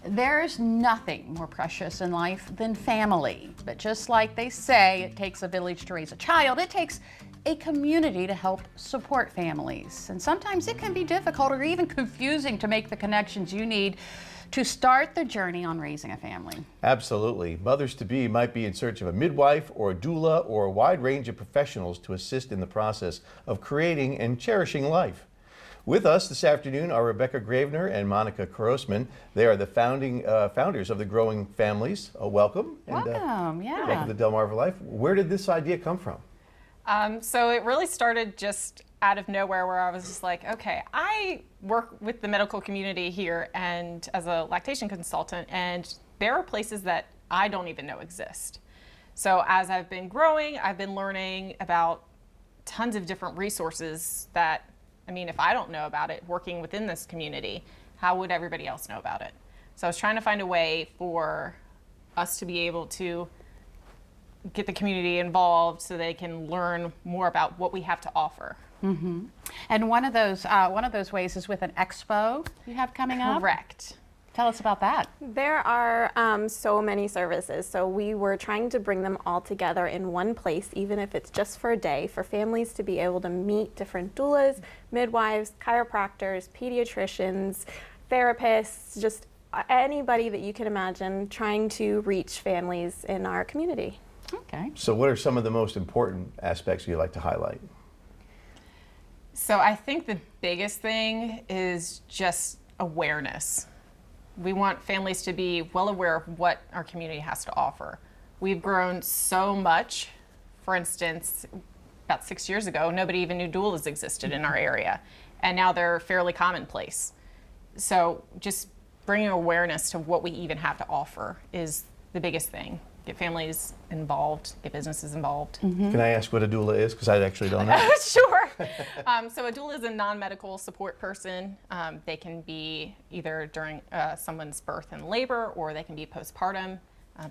There's nothing more precious in life than family. But just like they say, it takes a village to raise a child, it takes a community to help support families. And sometimes it can be difficult or even confusing to make the connections you need to start the journey on raising a family. Absolutely. Mothers-to-be might be in search of a midwife or a doula or a wide range of professionals to assist in the process of creating and cherishing life. With us this afternoon are Rebecca Gravener and Monica Grossman. They are the founders of the Growing Families. Welcome. Welcome, yeah. Welcome to DelmarvaLife. Where did this idea come from? So it really started just out of nowhere, where I was just like, okay, I work with the medical community here and as a lactation consultant, and there are places that I don't even know exist. So as I've been growing, I've been learning about tons of different resources that, I mean, if I don't know about it working within this community, how would everybody else know about it? So I was trying to find a way for us to be able to get the community involved so they can learn more about what we have to offer. Mm-hmm. And one of those ways is with an expo you have coming up? Correct. Tell us about that. There are so many services, so we were trying to bring them all together in one place, even if it's just for a day, for families to be able to meet different doulas, midwives, chiropractors, pediatricians, therapists, just anybody that you can imagine, trying to reach families in our community. Okay. So what are some of the most important aspects you'd like to highlight? So I think the biggest thing is just awareness. We want families to be well aware of what our community has to offer. We've grown so much. For instance, about 6 years ago, nobody even knew doulas existed in our area, and now they're fairly commonplace. So just bringing awareness to what we even have to offer is the biggest thing. Get families involved, get businesses involved. Mm-hmm. Can I ask what a doula is? Because I actually don't know. Sure. So a doula is a non-medical support person. They can be either during someone's birth and labor, or they can be postpartum,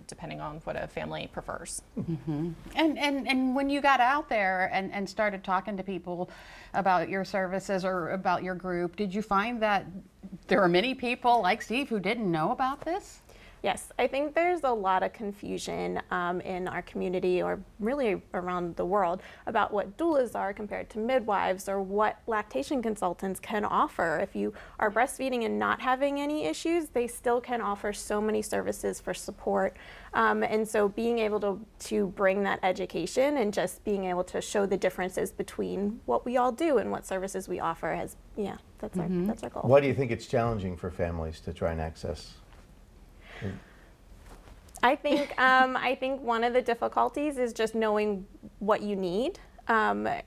depending on what a family prefers. Mm-hmm. And when you got out there and started talking to people about your services or about your group, did you find that there are many people like Steve who didn't know about this? Yes, I think there's a lot of confusion in our community, or really around the world, about what doulas are compared to midwives, or what lactation consultants can offer. If you are breastfeeding and not having any issues, they still can offer so many services for support. And so being able to bring that education and just being able to show the differences between what we all do and what services we offer has, yeah, that's our goal. Why do you think it's challenging for families to try and access? I think one of the difficulties is just knowing what you need.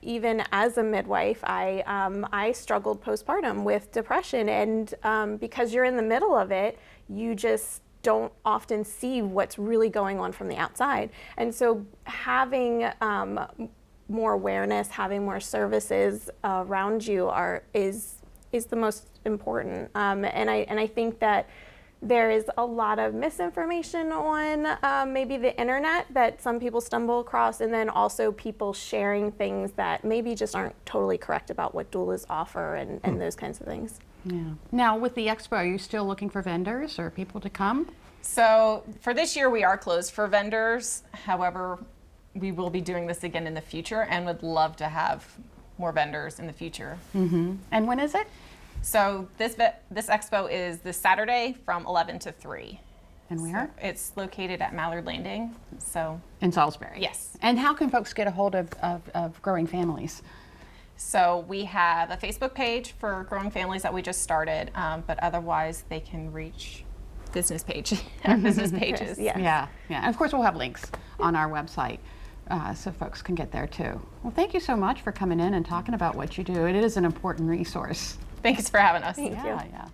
Even as a midwife, I struggled postpartum with depression, and because you're in the middle of it, you just don't often see what's really going on from the outside. And so having more awareness, having more services around you is the most important. And I think that there is a lot of misinformation on maybe the internet that some people stumble across, and then also people sharing things that maybe just aren't totally correct about what doulas offer and those kinds of things. Yeah. Now with the expo, are you still looking for vendors or people to come? So for this year, we are closed for vendors. However, we will be doing this again in the future and would love to have more vendors in the future. Mm-hmm. And when is it? So this expo is this Saturday from 11 to 3. And where? So it's located at Mallard Landing. So in Salisbury. Yes. And how can folks get a hold of Growing Families? So we have a Facebook page for Growing Families that we just started, but otherwise they can reach business pages. Yes. Yeah. And of course we'll have links on our website so folks can get there too. Well, thank you so much for coming in and talking about what you do. It is an important resource. Thanks for having us. Thank you. Yeah.